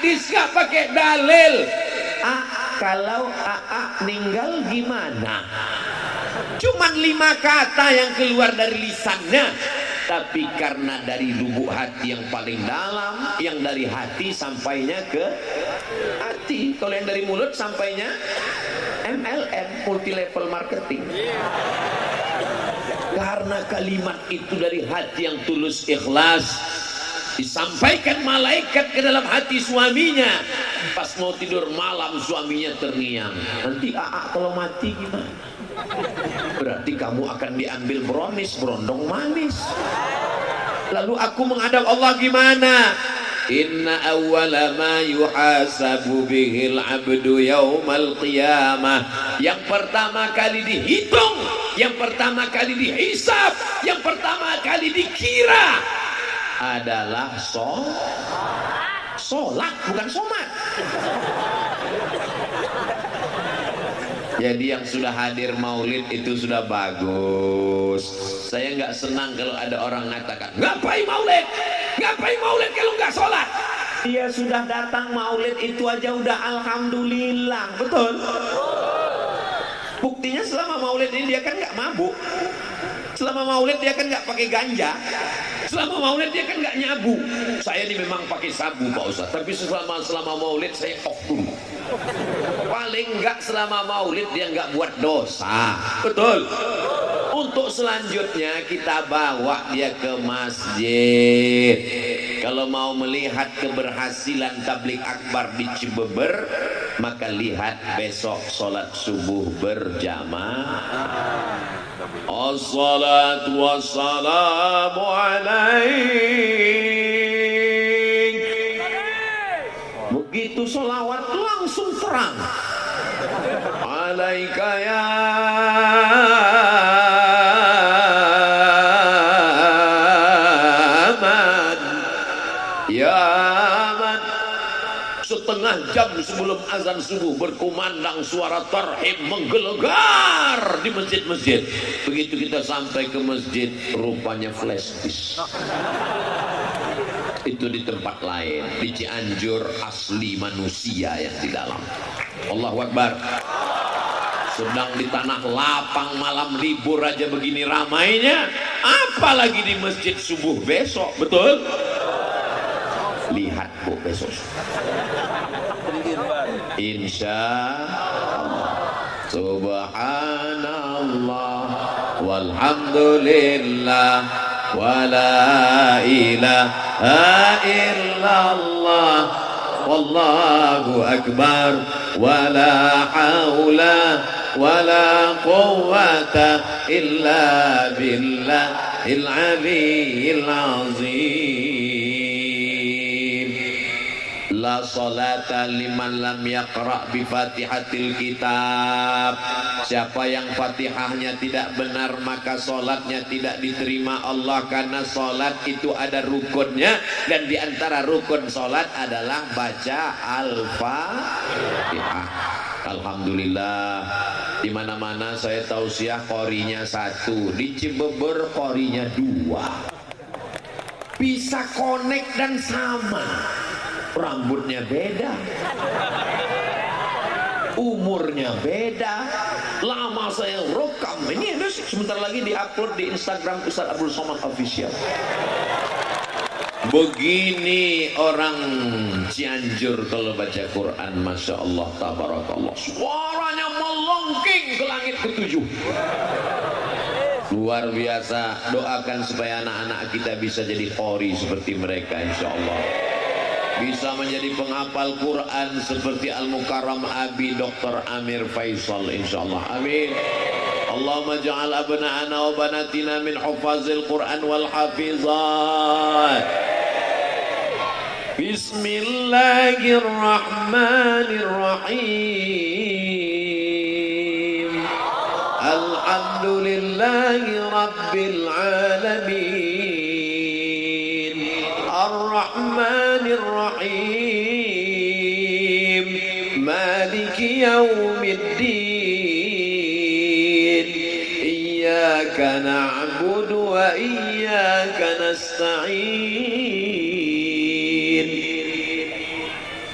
hadis, nggak pakai dalil. Kalau meninggal gimana? Cuman 5 kata yang keluar dari lisannya, tapi karena dari lubuk hati yang paling dalam, yang dari hati sampainya ke hati. Kalau yang dari mulut sampainya MLM, multi level marketing. Karena kalimat itu dari hati yang tulus ikhlas, disampaikan malaikat ke dalam hati suaminya. Pas mau tidur malam suaminya terngiang, nanti kalau mati gimana? Berarti kamu akan diambil brownies, berondong manis. Lalu aku menghadap Allah gimana? Inna awwala ma yuhasabu bihil abdu yaumal qiyamah. Yang pertama kali dihitung, yang pertama kali dihisab, yang pertama kali dikira adalah sholat, bukan somat. Jadi yang sudah hadir maulid itu sudah bagus. Saya nggak senang kalau ada orang mengatakan ngapain maulid kalau nggak sholat. Dia sudah datang maulid itu aja udah alhamdulillah, betul. Buktinya selama maulid ini dia kan nggak mabuk, selama maulid dia kan nggak pakai ganja, selama maulid dia kan nggak nyabu. Saya ini memang pakai sabu Pak Ustaz, tapi selama maulid saya off dulu. Paling enggak selama maulid dia enggak buat dosa, betul. Untuk selanjutnya kita bawa dia ke masjid. Kalau mau melihat keberhasilan tabligh akbar di Cibeber, maka lihat besok sholat subuh berjamaah. Assalatu wassalamu alaik. Begitu sholawat langsung terang. Alaika ya man, ya man. Setengah jam sebelum azan subuh berkumandang suara tarhim menggelegar di masjid-masjid. Begitu kita sampai ke masjid, rupanya flash disk. Itu di tempat lain, di Cianjur asli manusia yang di dalam. Allahu Akbar. Sedang di tanah lapang malam libur aja begini ramainya, apalagi di masjid subuh besok, betul? Lihat Bu besok. Insya Allah. Subhanallah walhamdulillah wala ilaha illallah wallahu akbar wala haula wala quwwata illa billahil aliyyil azim. La salata liman lam yaqra bi fatihatil kitab. Siapa yang fatihahnya tidak benar maka solatnya tidak diterima Allah, karena solat itu ada rukunnya, dan diantara rukun solat adalah baca al-fatihah. Alhamdulillah, di mana-mana saya tausiah qorinya 1, di Cibeber qorinya 2. Bisa connect dan sama. Rambutnya beda, umurnya beda, lama saya rekam. Ini sebentar lagi diupload di Instagram Ustaz Abdul Somad Official. Begini orang Cianjur kalau baca Quran, Masya Allah, tabarakallah, suaranya melengking ke langit ke-7. Luar biasa. Doakan supaya anak-anak kita bisa jadi qori seperti mereka, insya Allah. Bisa menjadi penghafal Quran seperti Al-Mukarram Abi Dr. Amir Faisal, insyaallah. Amin. Allahumma ja'al abna'ana wa banatina min hufazil Quran wal hafizat. Bismillahirrahmanirrahim. Alhamdulillahi rabbil alamin. Ar-Rahmanir Rahim. Maliki yaumiddin. Iyyaka na'budu wa iyyaka nasta'in.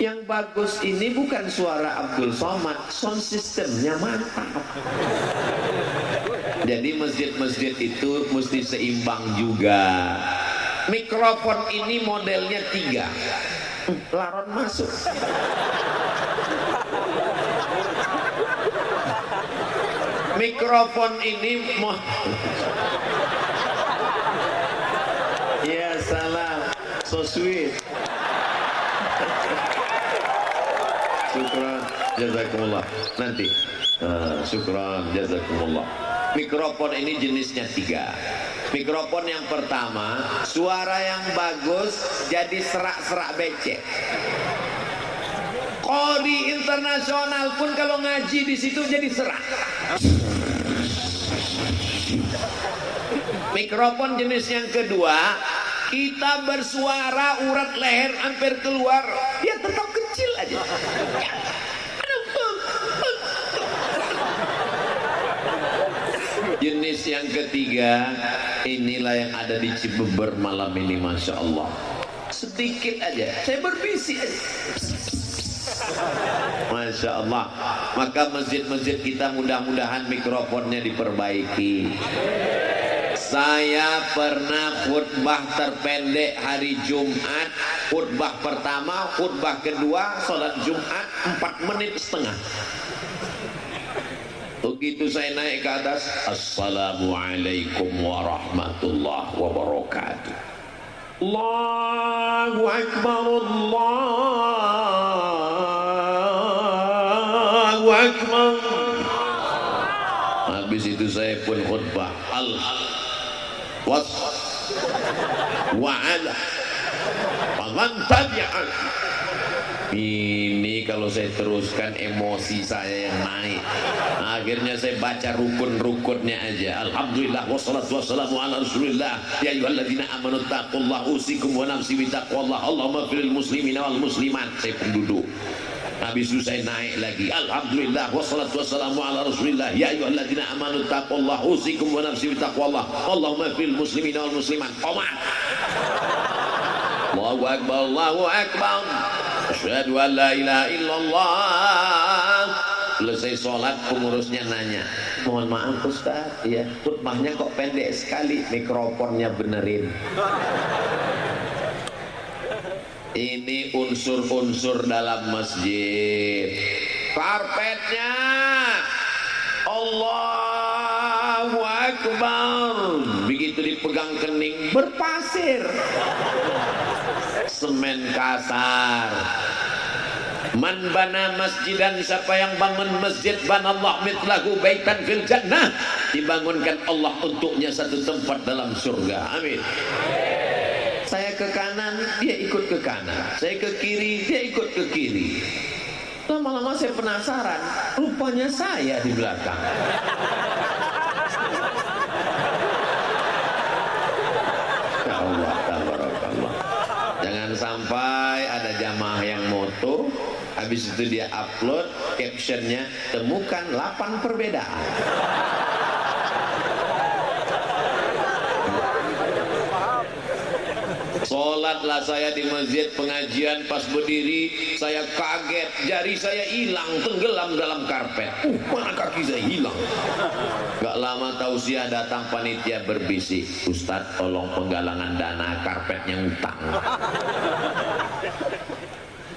Yang bagus ini bukan suara Abdul Somad, sound systemnya mantap. Jadi masjid-masjid itu mesti seimbang juga. Mikrofon ini modelnya 3. Laron masuk. Mikrofon ini ya salam, so sweet. Syukran, jazakumullah. Nanti syukran, jazakumullah. Mikrofon ini jenisnya 3. Mikrofon yang pertama, suara yang bagus jadi serak-serak becek. Qori internasional pun kalau ngaji di situ jadi serak. Mikrofon jenis yang kedua, kita bersuara urat leher hampir keluar, dia tetap kecil aja. Jenis yang ketiga, inilah yang ada di Cibeber malam ini, masya Allah. Sedikit aja, saya berbisik aja. Masya Allah. Maka masjid-masjid kita mudah-mudahan mikrofonnya diperbaiki. Saya pernah khutbah terpendek hari Jumat. Khutbah pertama, khutbah kedua, sholat Jumat 4 menit setengah. Begitu saya naik ke atas, Assalamualaikum warahmatullahi wabarakatuh. Allahu Akbar, Allahu Akbar. Habis itu saya pun khutbah wa'ala faman tabi'an. Ini kalau saya teruskan emosi saya yang naik. Akhirnya saya baca rukun-rukunnya aja. Alhamdulillah wassalatu wassalamu ala Rasulillah. Ya ayyuhalladzina amanu taqullaha usikum wa nafsi bittaqwallah. Allahumma firil muslimina wal muslimat. Saya penduduk. Habis itu saya naik lagi. Alhamdulillah wassalatu wassalamu ala Rasulillah. Ya ayyuhalladzina amanu taqullaha usikum wa nafsi bittaqwallah. Allahumma firil muslimina wal muslimat. Qomat. Allahu akbar, Allahu akbar. Asyhadu an la ilaha illallah. Selesai sholat pengurusnya nanya, mohon maaf Ustaz, ya khutbahnya kok pendek sekali, mikrofonnya benerin. Ini unsur-unsur dalam masjid. Karpetnya Allahu Akbar, begitu dipegang kening berpasir, semen kasar. Man bana masjidan, siapa yang bangun masjid, banallah mitlahu baitan fil jannah, dibangunkan Allah untuknya satu tempat dalam surga. Amin. Saya ke kanan, dia ikut ke kanan. Saya ke kiri, dia ikut ke kiri. Lama-lama saya penasaran, rupanya saya di belakang. Ya Allah, tabarakallah. Jangan sampai ada jamaah yang moto, habis itu dia upload captionnya, temukan 8 perbedaan. Sholatlah saya di masjid pengajian, pas berdiri saya kaget, jari saya hilang, tenggelam dalam karpet. Mana kaki saya hilang. Gak lama tausiah datang, panitia berbisik, Ustadz tolong penggalangan dana karpetnya utang.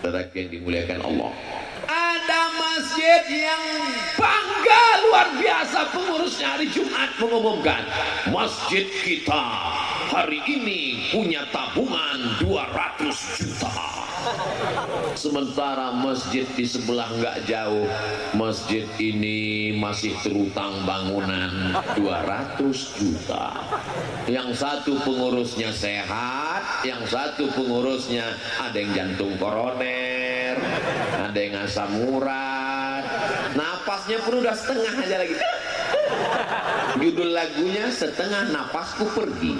Tetapi yang dimuliakan Allah, ada masjid yang bangga luar biasa, pengurusnya hari Jumat mengumumkan, masjid kita hari ini punya tabungan 200 juta. Sementara masjid di sebelah nggak jauh, masjid ini masih terutang bangunan 200 juta. Yang satu pengurusnya sehat, yang satu pengurusnya ada yang jantung koroner, ada yang asam urat, napasnya pun udah setengah aja lagi. Judul lagunya setengah napasku pergi.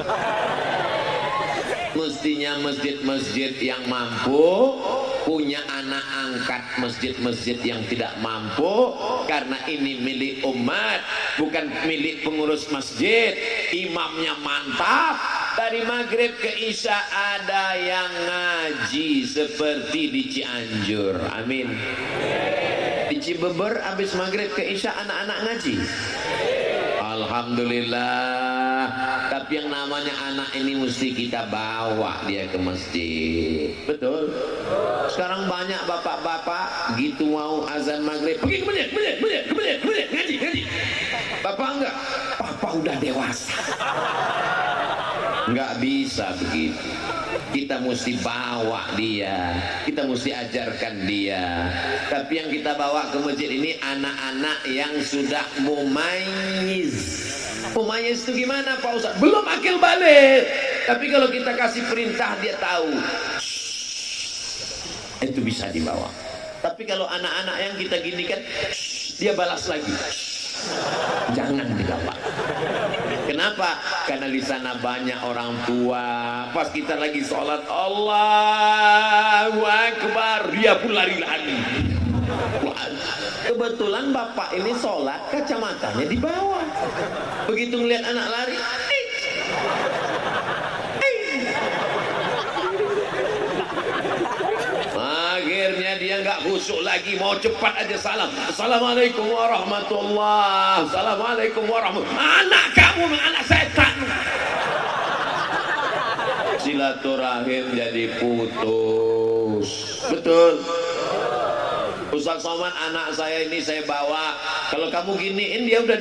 Mestinya masjid-masjid yang mampu punya anak angkat masjid-masjid yang tidak mampu, karena ini milik umat, bukan milik pengurus masjid. Imamnya mantap, dari maghrib ke isya ada yang ngaji seperti di Cianjur. Amin. Di Cibeber habis maghrib ke isya anak-anak ngaji. Alhamdulillah. Tapi yang namanya anak ini mesti kita bawa dia ke masjid. Betul. Sekarang banyak bapak-bapak gitu mau azan maghrib pergi ke masjid, ngaji. Bapak enggak. Papa udah dewasa. Enggak bisa begitu. Kita mesti bawa dia, kita mesti ajarkan dia. Tapi yang kita bawa ke masjid ini anak-anak yang sudah mumayyiz. Mumayyiz itu gimana Pak Ustaz? Belum akil balik. Tapi kalau kita kasih perintah dia tahu. Itu bisa dibawa. Tapi kalau anak-anak yang kita gini kan, dia balas lagi. Jangan dibawa. Kenapa? Karena di sana banyak orang tua. Pas kita lagi sholat, Allahu Akbar, dia pun lari-lari. Kebetulan bapak ini sholat, kacamatanya di bawah. Begitu ngeliat anak lari, akhirnya dia nggak khusyuk lagi, mau cepat aja salam. Assalamualaikum warahmatullahi. Assalamualaikum warahmatullahi. Anak kamu anak setan. Silaturahim jadi putus. Betul. Ustaz Somad, anak saya ini saya bawa. Kalau kamu giniin dia udah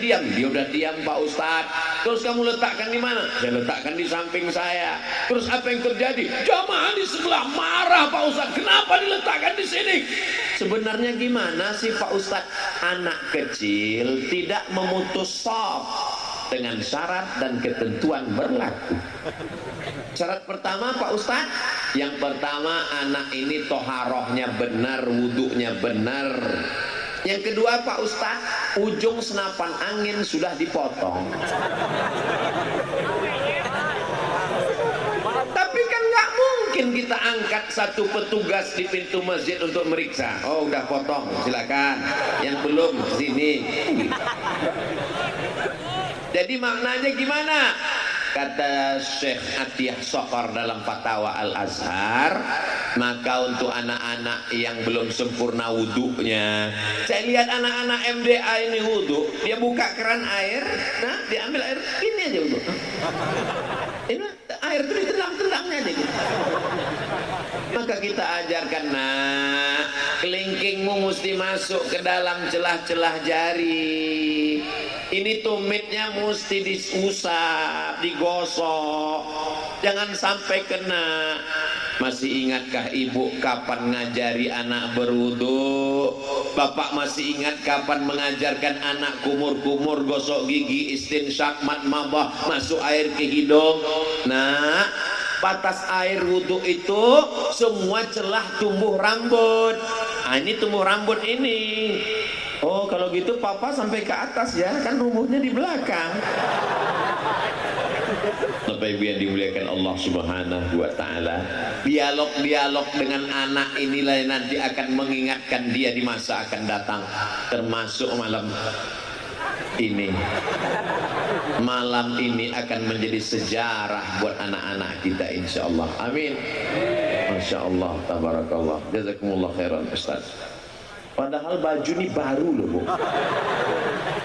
diam Pak Ustaz. Terus kamu letakkan di mana? Saya letakkan di samping saya. Terus apa yang terjadi? Jamaah di sebelah marah Pak Ustaz. Kenapa diletakkan di sini? Sebenarnya gimana sih Pak Ustaz? Anak kecil tidak memutus shaf dengan syarat dan ketentuan berlaku. Syarat pertama Pak Ustaz, yang pertama anak ini toharohnya benar, wudhunya benar. Yang kedua Pak Ustaz, ujung senapan angin sudah dipotong. Tapi kan nggak mungkin kita angkat satu petugas di pintu masjid untuk meriksa. Oh udah potong, silakan. Yang belum sini. Jadi maknanya gimana? Kata Syekh Atiyah Sokor dalam Fatwa Al-Azhar, maka untuk anak-anak yang belum sempurna wudhunya, saya lihat anak-anak MDA ini wudhu, dia buka keran air, nah diambil air, ini aja wudhu. Ini air itu ditendang-tendangnya aja gitu. Maka kita ajarkan, nah kelingkingmu mesti masuk ke dalam celah-celah jari. Ini tumitnya mesti diusap, digosok, jangan sampai kena. Masih ingatkah ibu kapan ngajari anak berwudu? Bapak masih ingat kapan mengajarkan anak kumur-kumur gosok gigi, istinsyak, madmadah, masuk air ke hidung? Nah, batas air wudu itu semua celah tumbuh rambut. Nah, ini tumbuh rambut ini. Oh kalau gitu papa sampai ke atas ya, kan rubuhnya di belakang. Bapak Ibu yang dimuliakan Allah Subhanahu wa Ta'ala, dialog-dialog dengan anak inilah yang nanti akan mengingatkan dia di masa akan datang, termasuk malam ini. Malam ini akan menjadi sejarah buat anak-anak kita insyaallah. Amin. Masya Allah, tabarakallah, jazakumullah khairan Ustaz. Padahal baju ini baru loh Bu.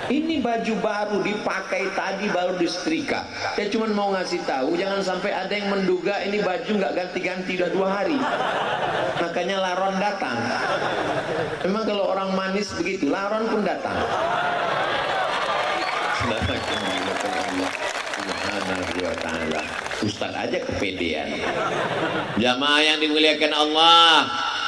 Ini baju baru dipakai tadi, baru disetrika. Saya cuma mau ngasih tahu, jangan sampai ada yang menduga ini baju nggak ganti-ganti udah 2 hari. Makanya laron datang. Memang kalau orang manis begitu, laron pun datang. Ustaz aja kepedean. Jamaah yang dimuliakan Allah,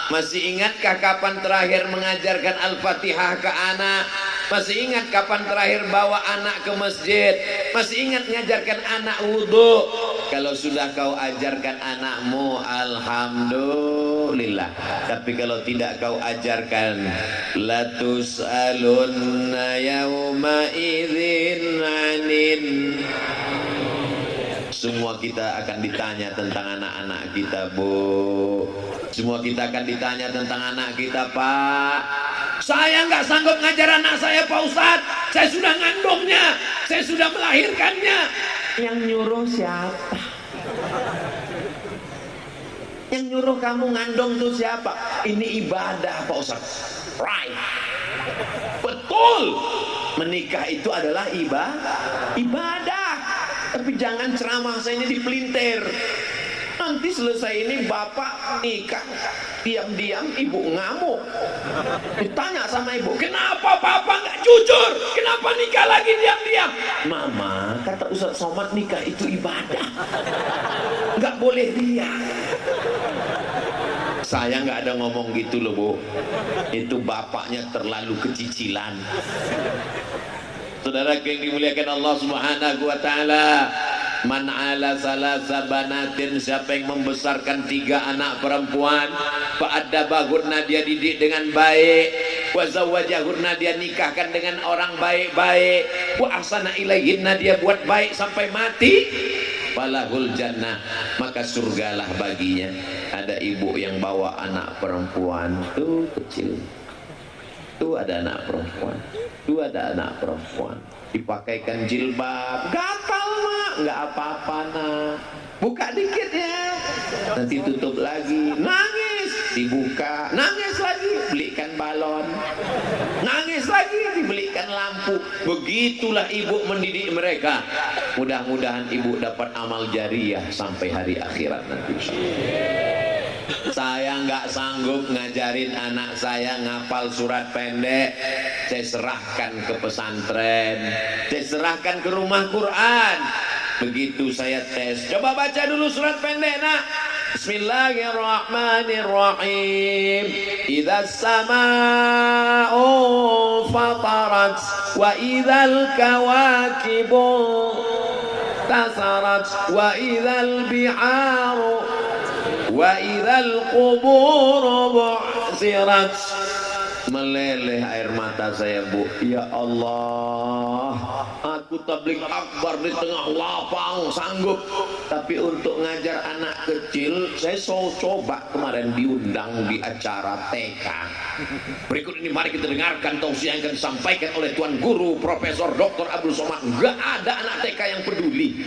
masih ingatkah kapan terakhir mengajarkan Al-Fatihah ke anak? Masih ingat kapan terakhir bawa anak ke masjid? Masih ingat ngajarkan anak wudhu? Kalau sudah kau ajarkan anakmu, alhamdulillah. Tapi kalau tidak kau ajarkan, latus'alunna yawma idzin 'anin. Semua kita akan ditanya tentang anak-anak kita Bu. Semua kita akan ditanya tentang anak kita Pak. Saya nggak sanggup ngajar anak saya Pak Ustadz. Saya sudah ngandungnya, saya sudah melahirkannya. Yang nyuruh siapa? Yang nyuruh kamu ngandong tuh siapa? Ini ibadah Pak Ustaz. Right. Betul. Menikah itu adalah ibadah. Tapi jangan ceramah saya ini dipelintir. Nanti selesai ini bapak nikah, diam-diam ibu ngamuk. Ditanya sama ibu, kenapa bapak nggak jujur? Kenapa nikah lagi diam-diam? Mama, kata Ustaz Somad, nikah itu ibadah. Nggak boleh riak. Saya nggak ada ngomong gitu loh Bu. Itu bapaknya terlalu kecicilan. Saudara yang dimuliakan Allah Subhanahu wa taala, man ala salasa banatin, siapa yang membesarkan 3 anak perempuan, fa adabahurna, dia didik dengan baik, wa zawwajahurna, dia nikahkan dengan orang baik-baik, wa ahsana ilaihinna, dia buat baik sampai mati, falahul jannah, maka surgalah baginya. Ada ibu yang bawa anak perempuan tuh kecil, tuh ada anak perempuan, tuh ada anak perempuan, dipakaikan jilbab, gatal mak, nggak apa-apa nak, buka dikit ya, nanti tutup lagi, nangis, dibuka, nangis lagi, belikan balon, nangis lagi, dibelikan lampu. Begitulah ibu mendidik mereka. Mudah-mudahan ibu dapat amal jariah sampai hari akhirat nanti. Saya nggak sanggup ngajarin anak saya ngapal surat pendek. Saya serahkan ke pesantren, saya serahkan ke rumah Quran. Begitu saya tes, coba baca dulu surat pendek nak. Bismillahirrahmanirrahim. Idza samaa'u fatarat wa idzal kawakibu tasarat wa idzal biharu wa idzal quburu bu'sirat. Meleleh air mata saya Bu. Ya Allah, aku tabligh akbar di tengah lapang sanggup, tapi untuk ngajar anak kecil saya coba kemarin diundang di acara TK. Berikut ini mari kita dengarkan tausiah yang akan disampaikan oleh Tuan Guru Profesor Dr. Abdul Somad. Enggak ada anak TK yang peduli.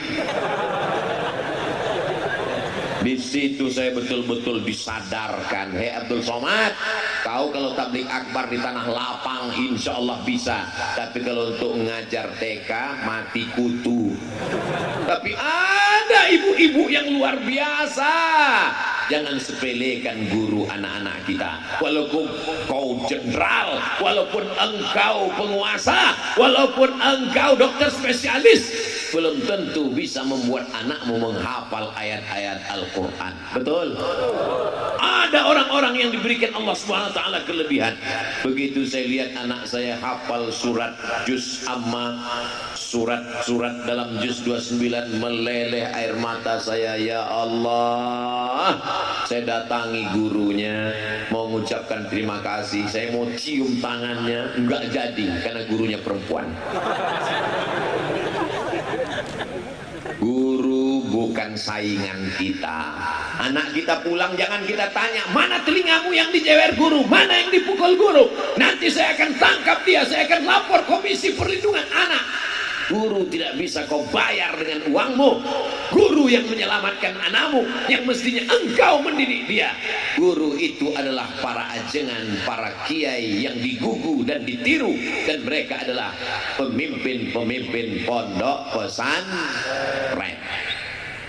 Di situ saya betul-betul disadarkan, hei Abdul Somad, kau kalau tabligh akbar di tanah lapang insya Allah bisa, tapi kalau untuk ngajar TK mati kutu. Tapi ada ibu-ibu yang luar biasa. Jangan sepelekan guru anak-anak kita. Walaupun kau jenderal, walaupun engkau penguasa, walaupun engkau dokter spesialis, belum tentu bisa membuat anakmu menghafal ayat-ayat Al-Quran. Betul? Ada orang-orang yang diberikan Allah Subhanahu wa taala kelebihan. Begitu saya lihat anak saya hafal surat juz amma, surat-surat dalam juz 29, meleleh air mata saya. Ya Allah, saya datangi gurunya, mau mengucapkan terima kasih, saya mau cium tangannya, enggak jadi karena gurunya perempuan. Guru bukan saingan kita. Anak kita pulang jangan kita tanya, mana telingamu yang dijewer guru, mana yang dipukul guru. Nanti saya akan tangkap dia, saya akan lapor Komisi Perlindungan Anak. Guru tidak bisa kau bayar dengan uangmu. Guru yang menyelamatkan anakmu, yang mestinya engkau mendidik dia. Guru itu adalah para ajengan, para kiai yang digugu dan ditiru, dan mereka adalah pemimpin-pemimpin pondok pesantren.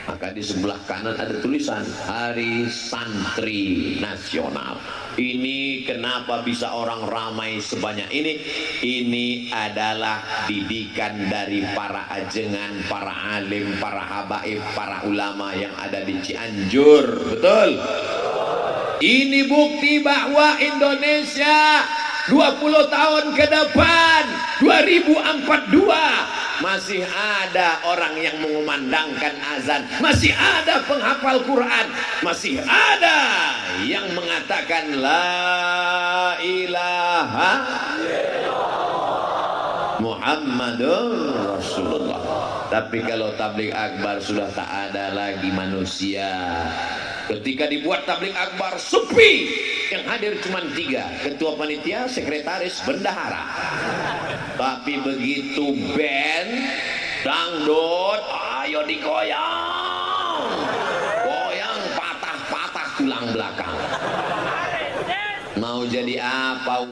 Maka di sebelah kanan ada tulisan Hari Santri Nasional. Ini kenapa bisa orang ramai sebanyak ini? Ini adalah didikan dari para ajengan, para alim, para habaib, para ulama yang ada di Cianjur. Betul? Ini bukti bahwa Indonesia 20 tahun ke depan, 2042, masih ada orang yang mengumandangkan azan, masih ada penghafal Quran, masih ada yang mengatakan la ilaha Muhammadur Rasulullah. Tapi kalau tabligh akbar sudah tak ada lagi manusia. Ketika dibuat tabligh akbar sepi, yang hadir cuma 3, ketua panitia, sekretaris, bendahara. Tapi begitu band dangdut, ayo digoyang, goyang patah-patah tulang. mau jadi apa?